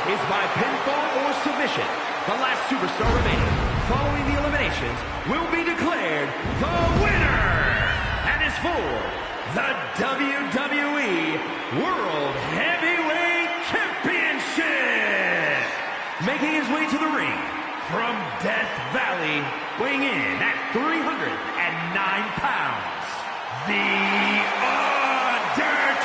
is by pinfall or submission. The last superstar remaining following the eliminations will be declared the winner and is for the WWE World Heavyweight Championship. Making his way to the ring from Death Valley, weighing in at 309 pounds, The Undertaker.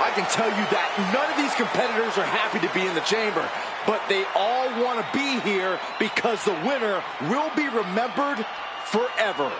I can tell you that none of these competitors are happy to be in the chamber, but they all want to be here because the winner will be remembered forever.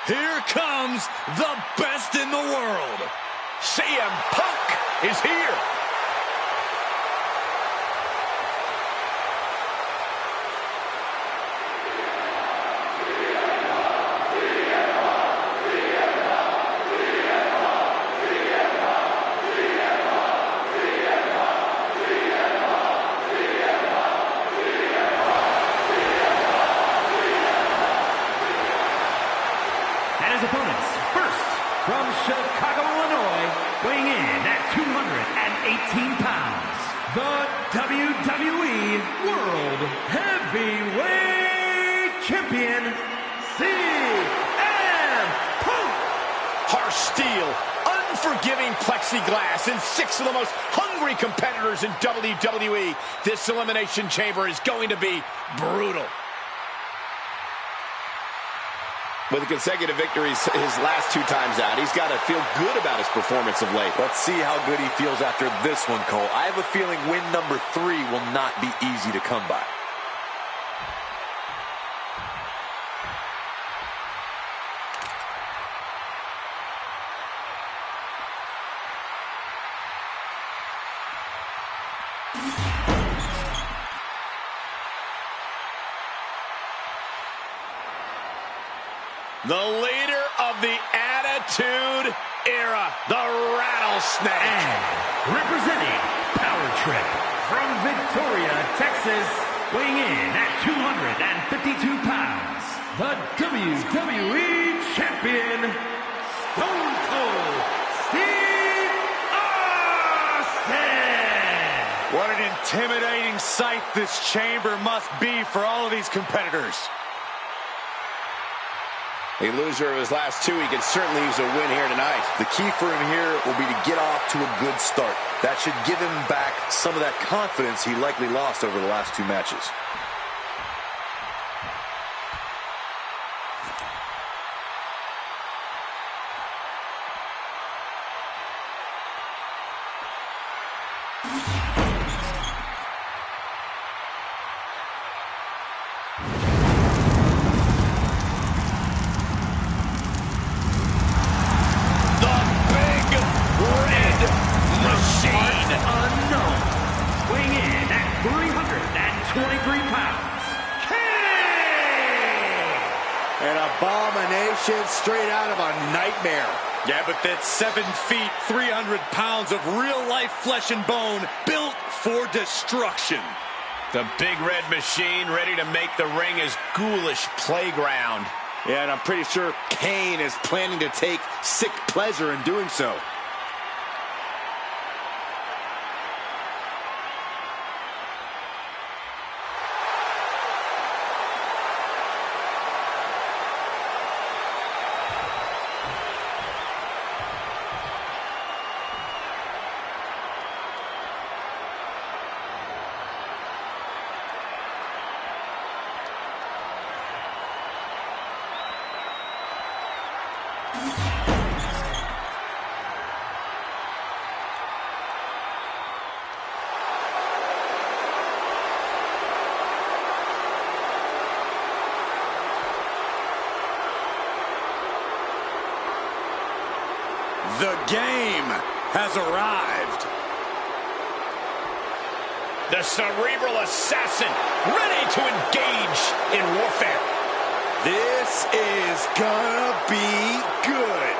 Here comes the best in the world. CM Punk is here. Opponents, first, from Chicago, Illinois, weighing in at 218 pounds, the WWE World Heavyweight Champion, CM Punk. Harsh steel, unforgiving plexiglass, and 6 of the most hungry competitors in WWE. This Elimination Chamber is going to be brutal. With consecutive victories his last 2 times out, he's got to feel good about his performance of late. Let's see how good he feels after this one, Cole. I have a feeling win number 3 will not be easy to come by. The leader of the Attitude Era, the Rattlesnake. And representing Power Trip from Victoria, Texas, weighing in at 252 pounds, the WWE Champion, Stone Cold Steve Austin. What an intimidating sight this chamber must be for all of these competitors. A loser of his last 2, he could certainly use a win here tonight. The key for him here will be to get off to a good start. That should give him back some of that confidence he likely lost over the last 2 matches. machine. Unknown. Weighing in at 323 pounds. King! An abomination straight out of a nightmare. Yeah, but that's 7 feet, 300 pounds of real-life flesh and bone built for destruction. The big red machine ready to make the ring his ghoulish playground. Yeah, and I'm pretty sure Kane is planning to take sick pleasure in doing so. The game has arrived. The cerebral assassin ready to engage in warfare. This is gonna be good.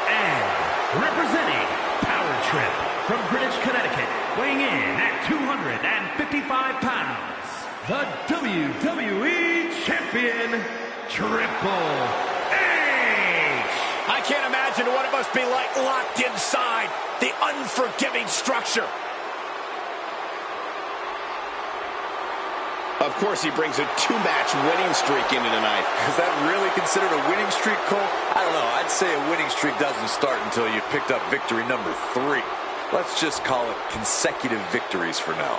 And representing Power Trip from Greenwich, Connecticut, weighing in at 255 pounds, the WWE Champion, Triple H. I can't imagine what it must be like locked inside the unforgiving structure. Of course, he brings a 2-match winning streak into tonight. Is that really considered a winning streak, Cole? I don't know. I'd say a winning streak doesn't start until you picked up victory number 3. Let's just call it consecutive victories for now.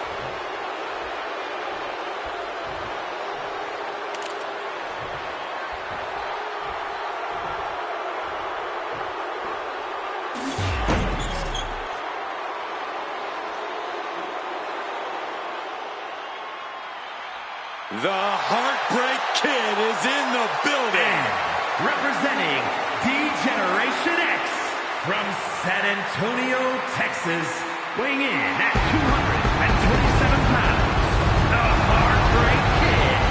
The Heartbreak Kid is in the building. And representing D-Generation X from San Antonio, Texas, weighing in at 227 pounds, the Heartbreak Kid,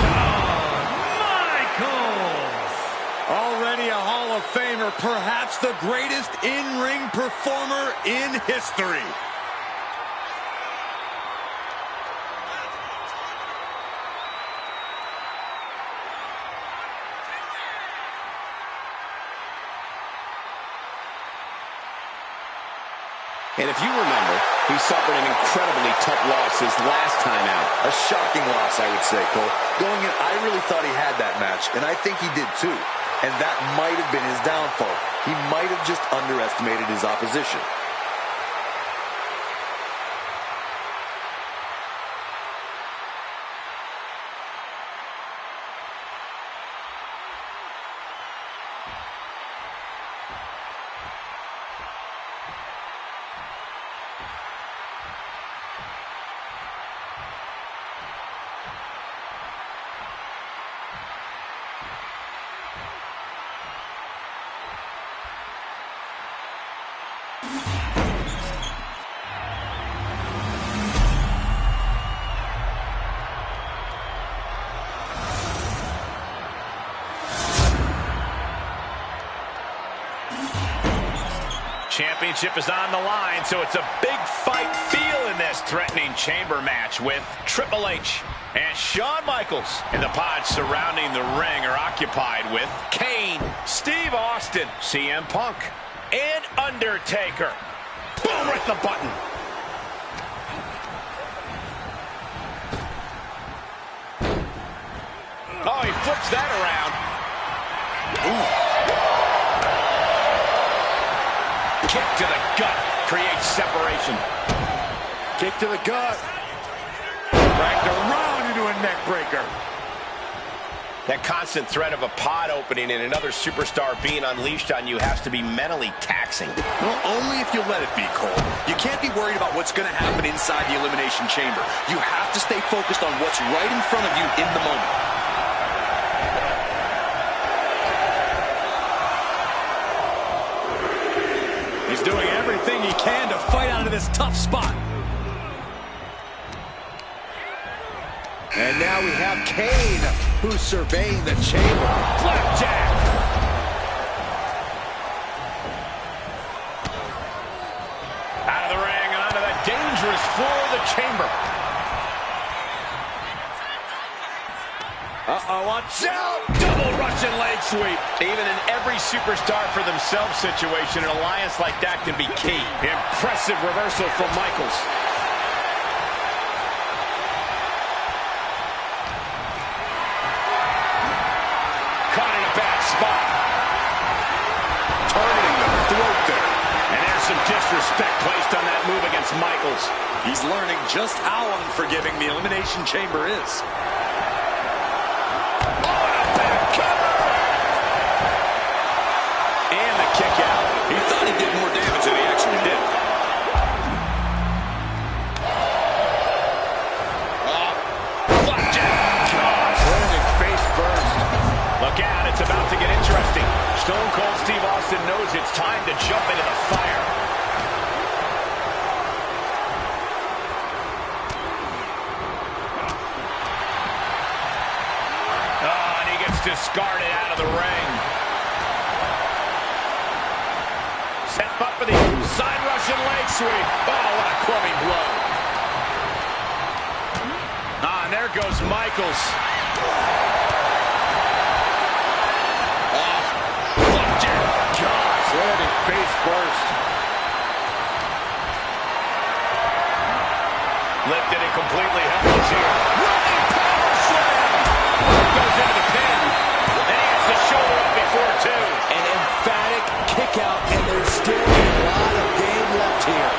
Shawn Michaels. Already a Hall of Famer, perhaps the greatest in-ring performer in history. And if you remember, he suffered an incredibly tough loss his last time out. A shocking loss, I would say, Cole. Going in, I really thought he had that match, and I think he did too. And that might have been his downfall. He might have just underestimated his opposition. Championship is on the line, so it's a big fight feel in this threatening chamber match with Triple H and Shawn Michaels. And the pods surrounding the ring are occupied with Kane, Steve Austin, CM Punk, and Undertaker. Boom, right in the button. Oh, he flips that around. Ooh. Kick to the gut creates separation. Kick to the gut. Dragged around into a neck breaker. That constant threat of a pod opening and another superstar being unleashed on you has to be mentally taxing. Well, only if you let it be, Cole. You can't be worried about what's going to happen inside the Elimination Chamber. You have to stay focused on what's right in front of you in the moment. He's doing everything he can to fight out of this tough spot. And now we have Kane, who's surveying the chamber. Flapjack. Out of the ring and onto the dangerous floor of the chamber. Uh-oh, watch out! Double Russian leg sweep. Even in every superstar for themselves situation, an alliance like that can be key. Impressive reversal from Michaels. Spot. Targeting the throat there. And there's some disrespect placed on that move against Michaels. He's learning just how unforgiving the Elimination Chamber is. Oh, and a back cover! And the kick out. He thought he did more damage than he actually did. Flapjack. Gosh. Landing face first. Look out, it's about to get interesting. Stone Cold Steve Austin knows it's time to jump into the fire. Oh, and he gets discarded out of the ring. Set up for the side Russian leg sweep. Oh, what a clubbing blow. Ah, and there goes Michaels. Landing face first. Lifted and completely helpless here. Running power slam! Goes into the pin. And he gets the shoulder up before two. An emphatic kick out, and there's still a lot of game left here.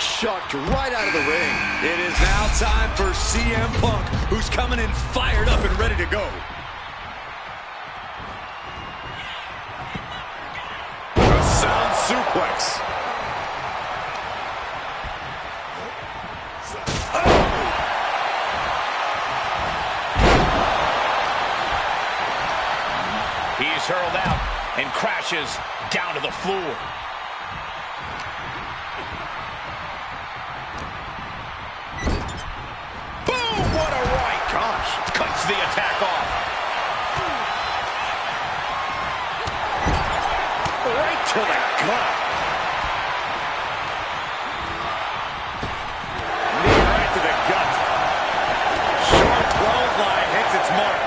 Chucked right out of the ring. It is now time for CM Punk, who's coming in fired up and ready to go. Sound suplex. He's hurled out and crashes down to the floor. Boom! What a right. Gosh. Cuts the attack off. Right to the gut. Knee right to the gut. Short 12 line hits its mark.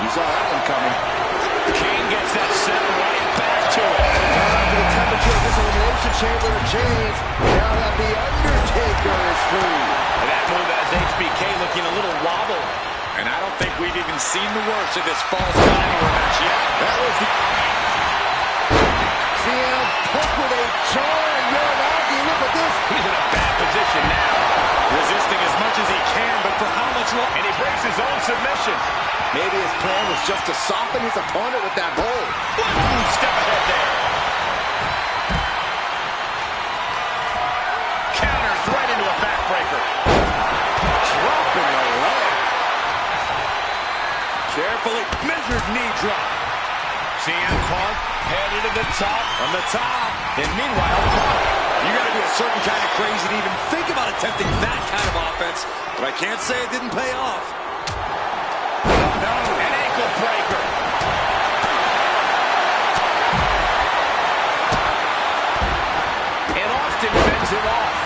You saw that one coming. Kane gets that set right back to it. After the temperature of this elimination chamber to change, now that the Undertaker is free. And that move has HBK looking a little wobbled. And I don't think we've even seen the worst of this false anywhere match yet. That was the CM Punk with a jarring Uranagi. Look at this. He's in a bad position now. Resisting as much as he can, but for how much longer? And he breaks his own submission. Maybe his plan was just to soften his opponent with that hold. Ooh, step ahead there. Counters right into a backbreaker. Dropping the leg. Carefully measured knee drop. CM Punk headed to the top. From the top. And meanwhile, You got to be a certain kind of crazy to even think about attempting that kind of offense. But I can't say it didn't pay off. no, an ankle breaker. And Austin fends him off.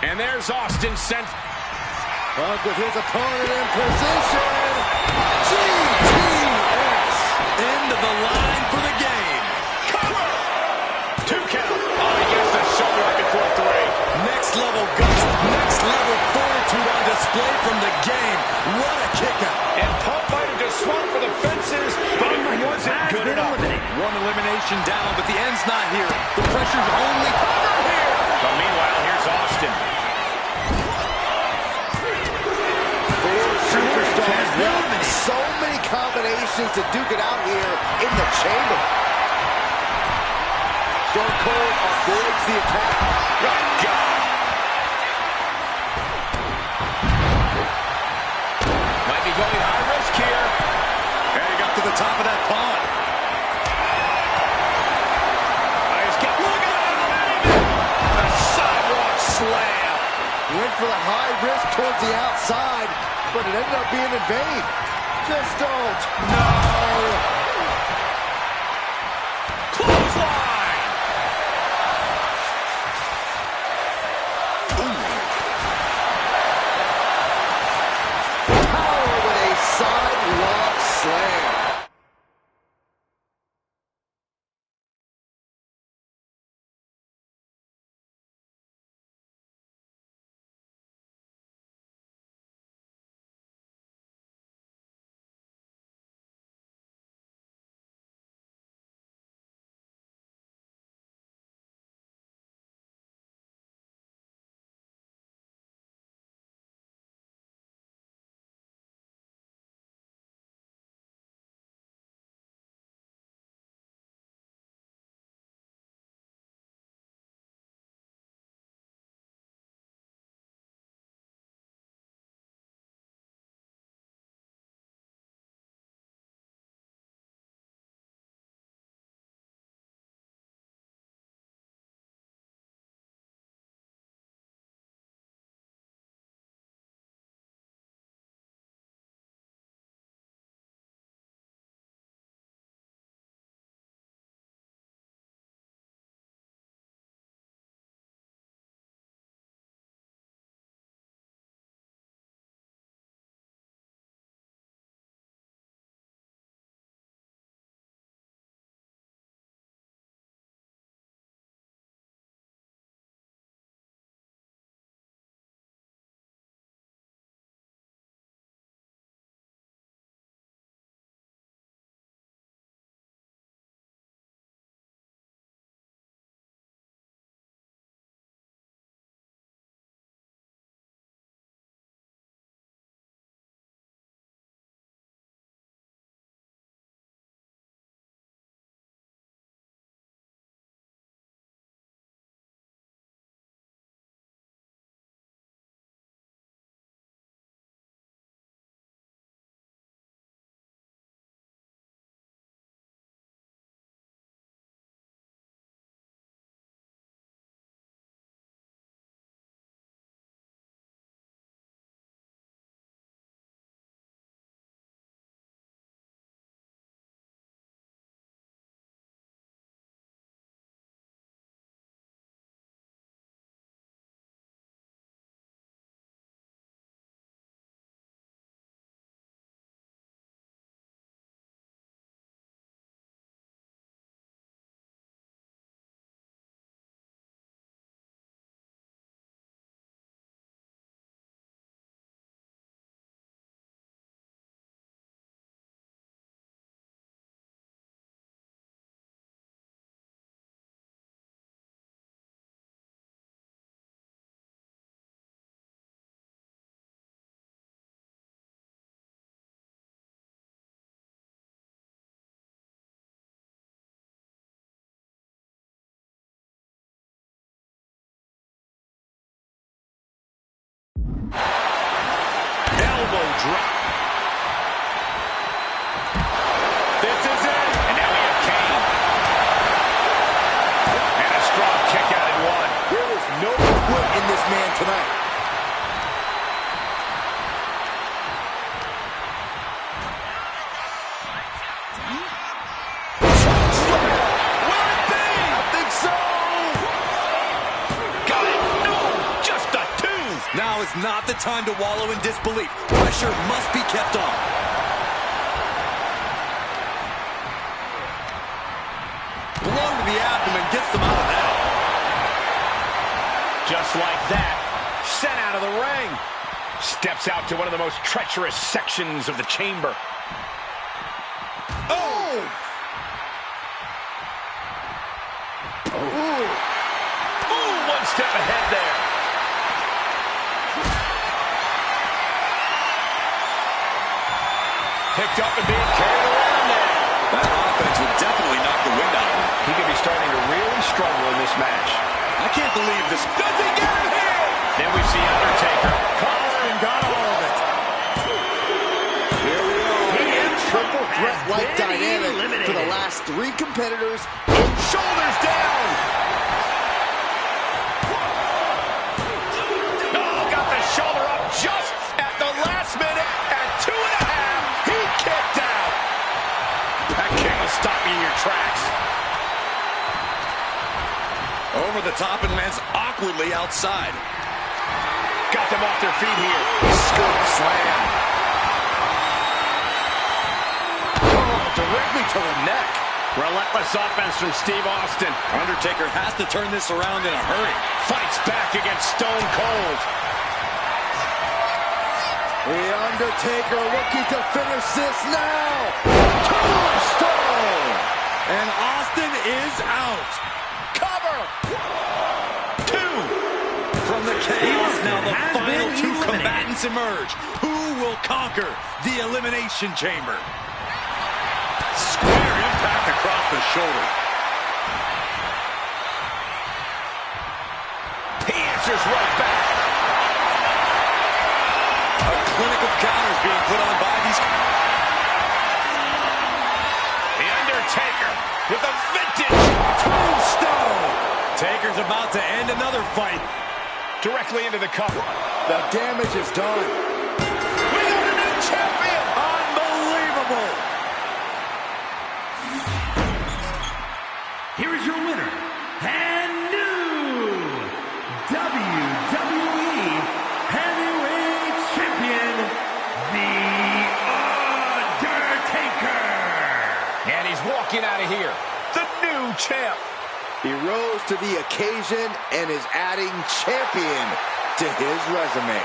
And there's Austin sent. Punk with his opponent in position. GTS. End of the line for the game. Cover! 2 count. Oh, he gets the shoulder up before 3. Next level guts, next level fortitude on display from the game. What a kick out. And Punk might have just swung for the fences, but it wasn't good enough. One elimination down, but the end's not here. The pressure's only superstars. So many combinations to duke it out here in the chamber. Stone Cold avoids the attack. Oh, God. Might be going high risk here. And he got to the top of that pond. Look at that! A sidewalk slam. Went for the high risk towards the outside, but it ended up being in vain. Just don't. No. Clothesline. Power with a sidewalk slam. Elbow drop. This is it. And now we have Kane. And a strong kick out at one. There is no quit in this man tonight. Will it be? I think so. Got it. No, just a two. Now is not the time to wallow in disbelief. Pressure must be kept on. Blow to the abdomen gets them out of that. Just like that, sent out of the ring. Steps out to one of the most treacherous sections of the chamber. Oh! Ooh. Ooh, one step ahead there. picked up and being carried around now. That offense would definitely knock the wind out of him. He could be starting to really struggle in this match. I can't believe this. Does he get it here? Then we see Undertaker. Austin got all of it. Here we are. Triple threat-like dynamic for the last 3 competitors. Shoulders down. Oh, got the shoulder up just at the last minute. At 2.5, he kicked out. That kick will stop you in your tracks. Over the top and lands awkwardly outside. Got them off their feet here. Scoop slam. Oh, directly to the neck. Relentless offense from Steve Austin. Undertaker has to turn this around in a hurry. Fights back against Stone Cold. The Undertaker looking to finish this now. Tombstone. And Austin is out. Cover. 2. From the chaos, now the final 2 combatants emerge. Who will conquer the Elimination Chamber? Square impact across the shoulder. He answers right back. A clinic of counters being put on by these. The Undertaker with a vintage Tombstone. Taker's about to end another fight. directly into the cover. The damage is done. We got a new champion. Unbelievable. Here is your winner, and new WWE Heavyweight Champion, The Undertaker. And he's walking out of here, the new champ. He rose to the occasion and is adding champion to his resume.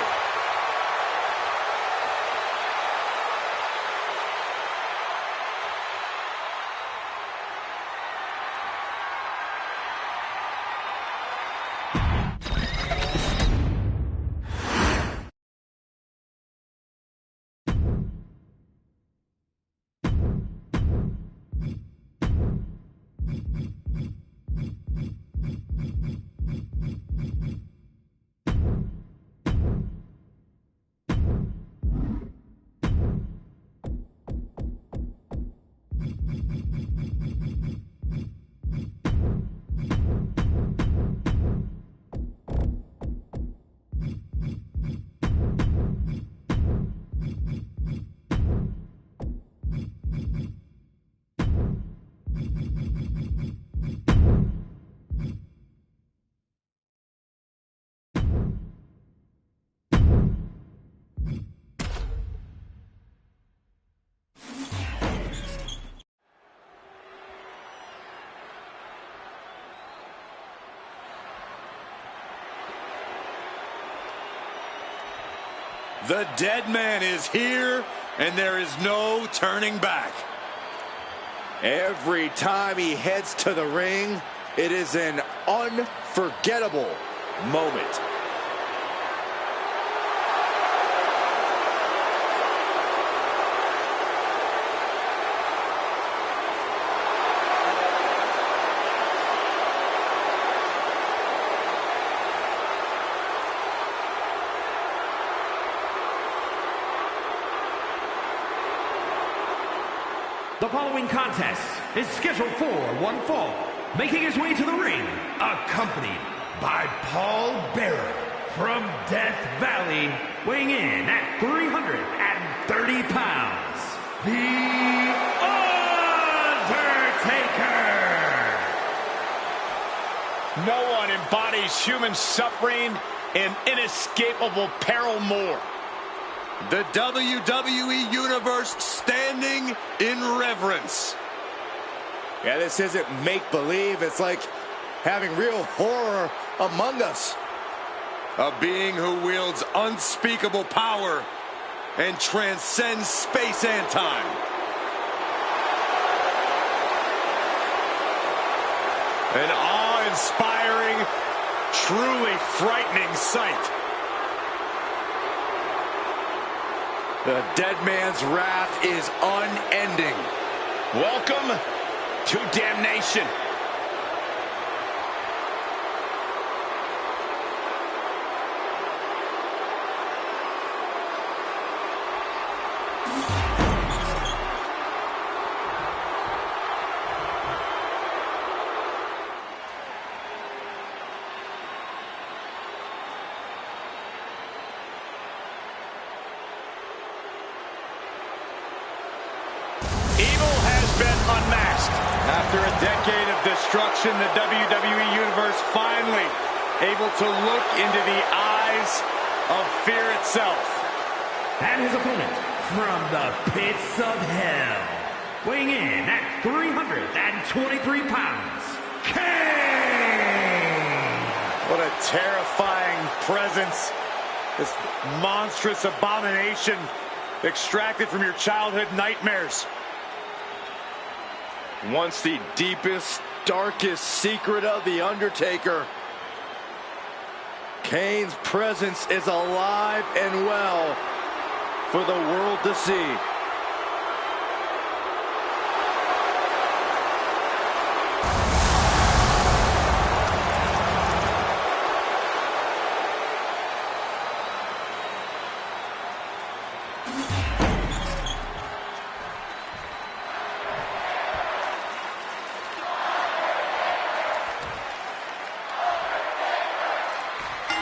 The dead man is here, and there is no turning back. Every time he heads to the ring, it is an unforgettable moment. The following contest is scheduled for one fall. Making his way to the ring, accompanied by Paul Bearer from Death Valley, weighing in at 330 pounds, The Undertaker. No one embodies human suffering and inescapable peril more. The WWE Universe standing in reverence. Yeah, this isn't make-believe. It's like having real horror among us. A being who wields unspeakable power and transcends space and time. An awe-inspiring, truly frightening sight. The dead man's wrath is unending. Welcome to damnation. Evil has been unmasked. After a decade of destruction, the WWE Universe finally able to look into the eyes of fear itself. And his opponent from the pits of hell, weighing in at 323 pounds, Kane! What a terrifying presence. This monstrous abomination extracted from your childhood nightmares. Once the deepest, darkest secret of The Undertaker, Kane's presence is alive and well for the world to see.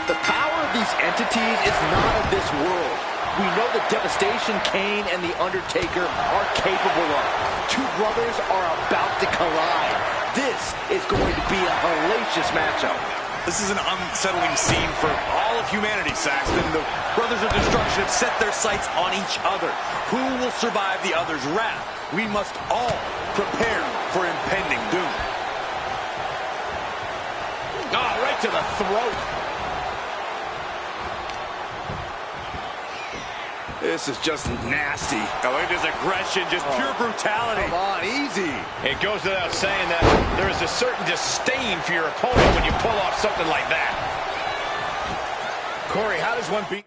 The power of these entities is not of this world. We know the devastation Kane and The Undertaker are capable of. Two brothers are about to collide. This is going to be a hellacious matchup. This is an unsettling scene for all of humanity, Saxton. The Brothers of Destruction have set their sights on each other. Who will survive the other's wrath? We must all prepare for impending doom. Oh, right to the throat. This is just nasty. Oh, look at this aggression, just pure brutality. Come on, easy. It goes without saying that there is a certain disdain for your opponent when you pull off something like that. Corey, how does one beat...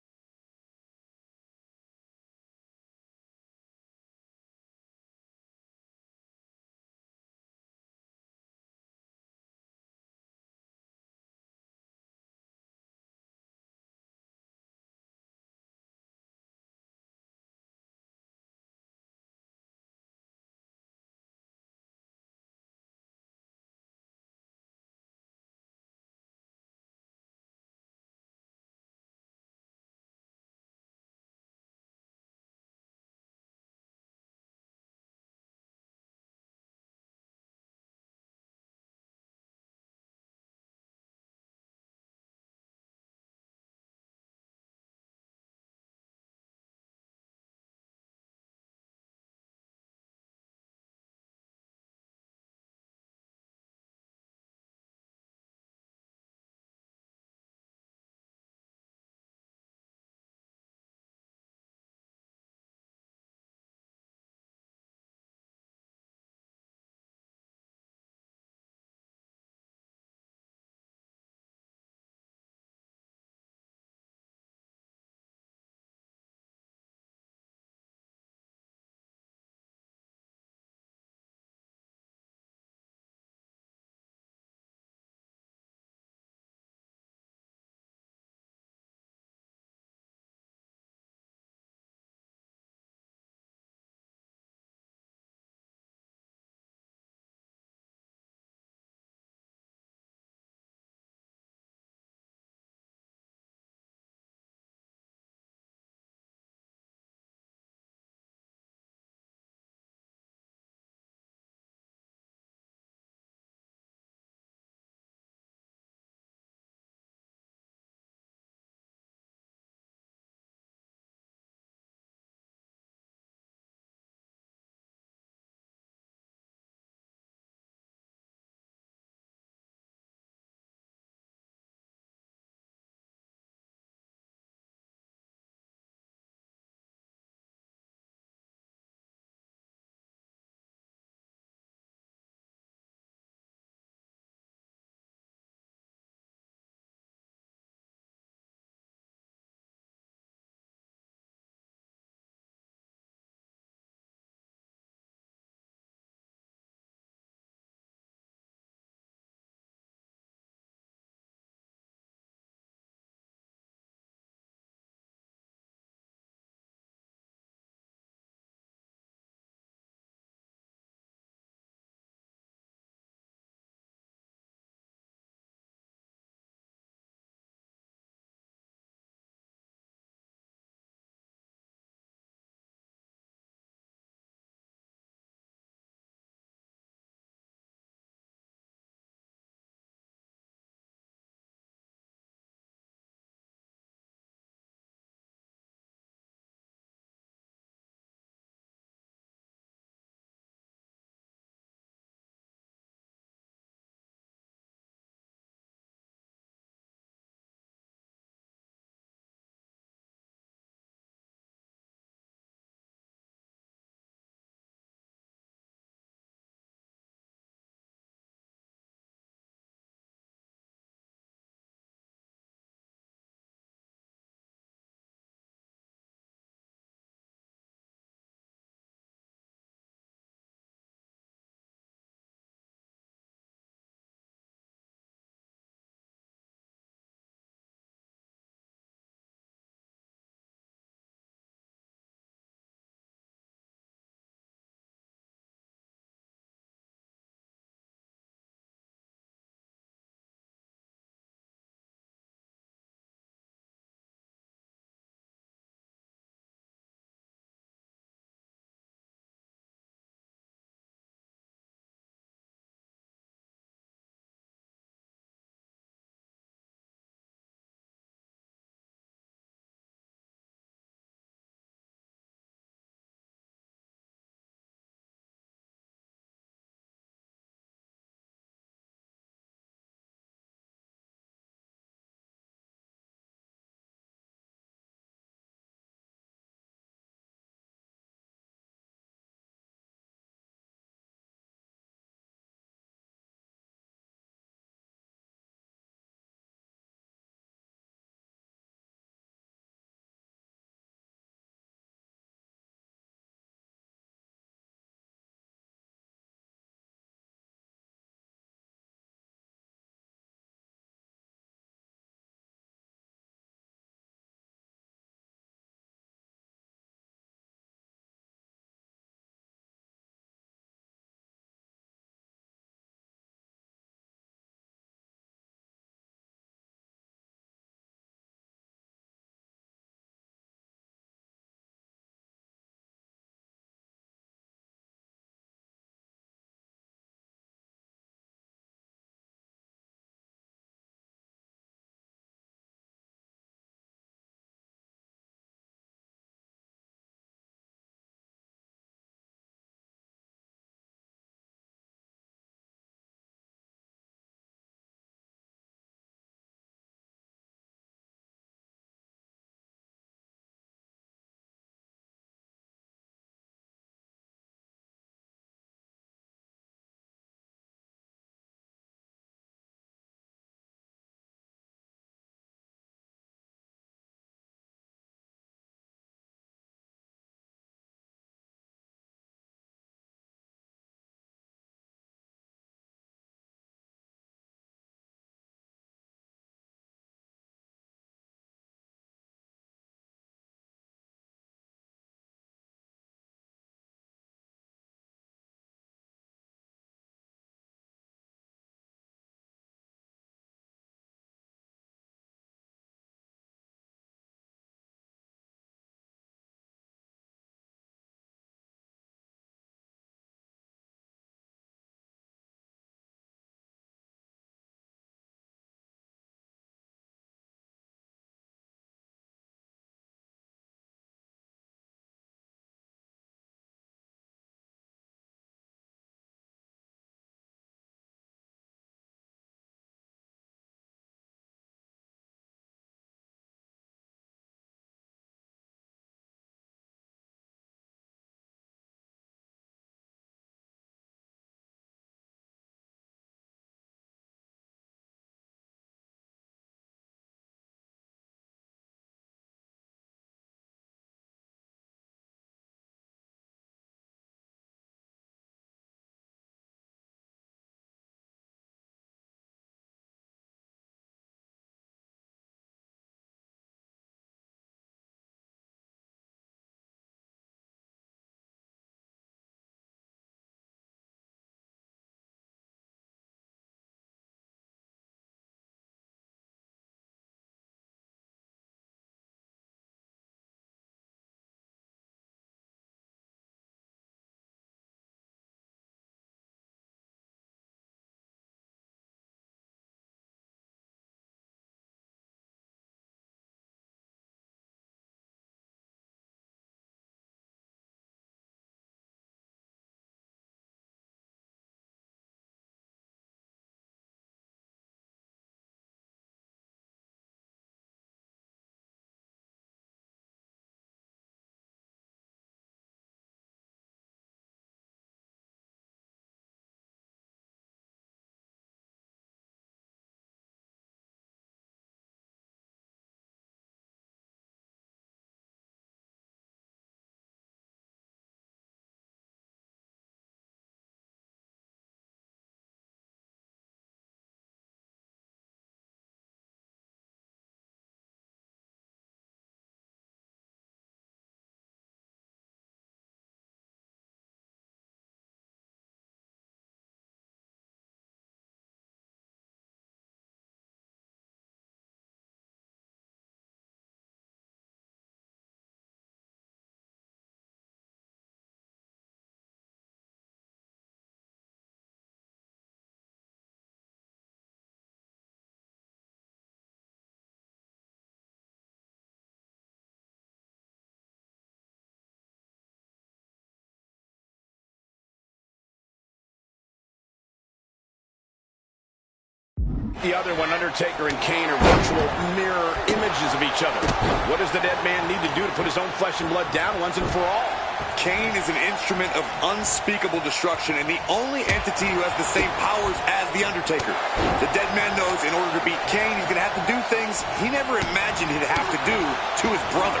The other one, Undertaker and Kane, are virtual mirror images of each other. What does the dead man need to do to put his own flesh and blood down once and for all? Kane is an instrument of unspeakable destruction and the only entity who has the same powers as The Undertaker. The dead man knows in order to beat Kane, he's going to have to do things he never imagined he'd have to do to his brother.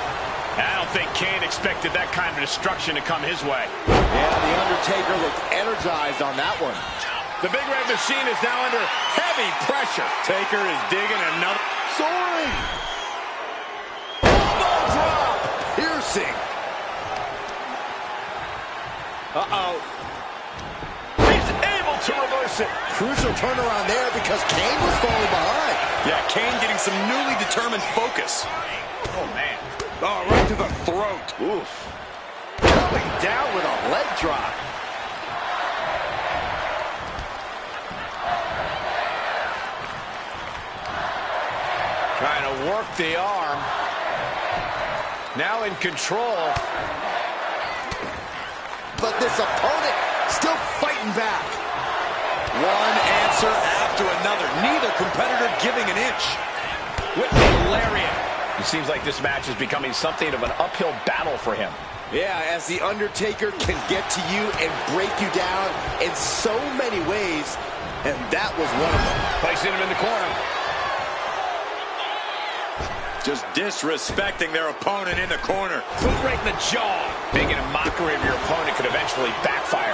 I don't think Kane expected that kind of destruction to come his way. Yeah, The Undertaker looked energized on that one. The Big Red Machine is now under heavy pressure. Taker is digging another. Soaring. Elbow drop. Piercing. Uh-oh. He's able to reverse it. Crucial turnaround there because Kane was falling behind. Yeah, Kane getting some newly determined focus. Oh, man. Oh, right to the throat. Oof. Coming down with a leg drop. Trying to work the arm. Now in control. But this opponent still fighting back. One answer after another. Neither competitor giving an inch. With the lariat. It seems like this match is becoming something of an uphill battle for him. Yeah, as The Undertaker can get to you and break you down in so many ways, and that was one of them. Placing him in the corner. Just disrespecting their opponent in the corner. Foot right in the jaw. Making a mockery of your opponent could eventually backfire.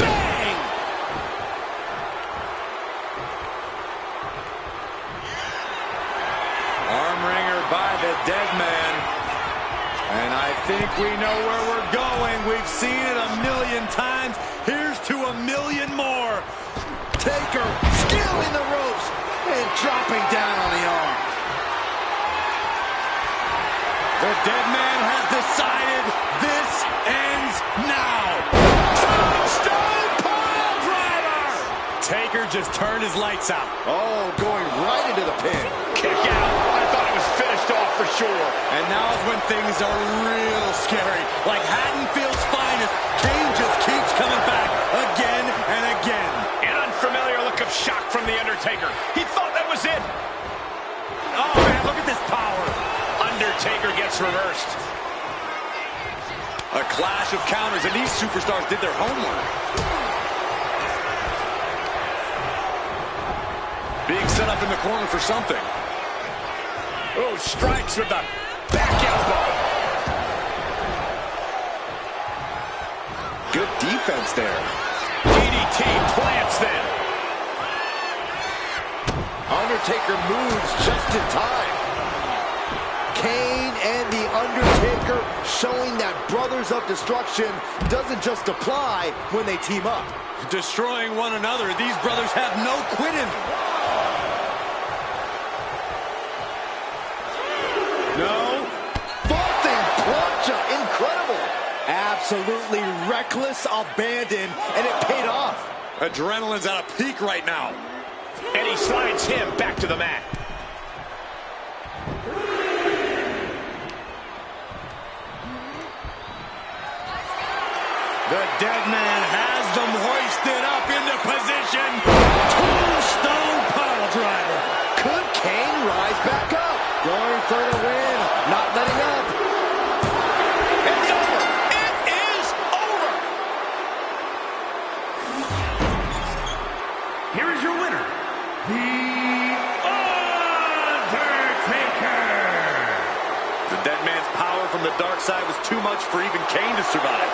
Bang! Arm wringer by the dead man. And I think we know where we're going. We've seen it a million times. Here's to a million more. Taker scaling the ropes and dropping down on the arm. The dead man has decided this ends now. Tombstone pile driver! Taker just turned his lights out. Oh, going right into the pin. Kick out. I thought it was finished off for sure. And now is when things are real scary. Like Haddonfield's finest, Kane just keeps coming back again and again. An unfamiliar look of shock from The Undertaker. He thought that was it. Oh, man, look at this power. Undertaker gets reversed. A clash of counters, and these superstars did their homework. Being set up in the corner for something. Oh, strikes with the back elbow. Good defense there. DDT plants them. Undertaker moves just in time. Kane and The Undertaker showing that Brothers of Destruction doesn't just apply when they team up. Destroying one another, these brothers have no quit in them. No. Vaulting plancha, incredible. Absolutely reckless abandon, and it paid off. Adrenaline's at a peak right now. And he slides him back to the mat. The dead man has them hoisted up into position. Tombstone pile driver. Could Kane rise back up? Going for the win, not letting up. It's over. It is over. Here is your winner, The Undertaker. The dead man's power from the dark side was too much for even Kane to survive.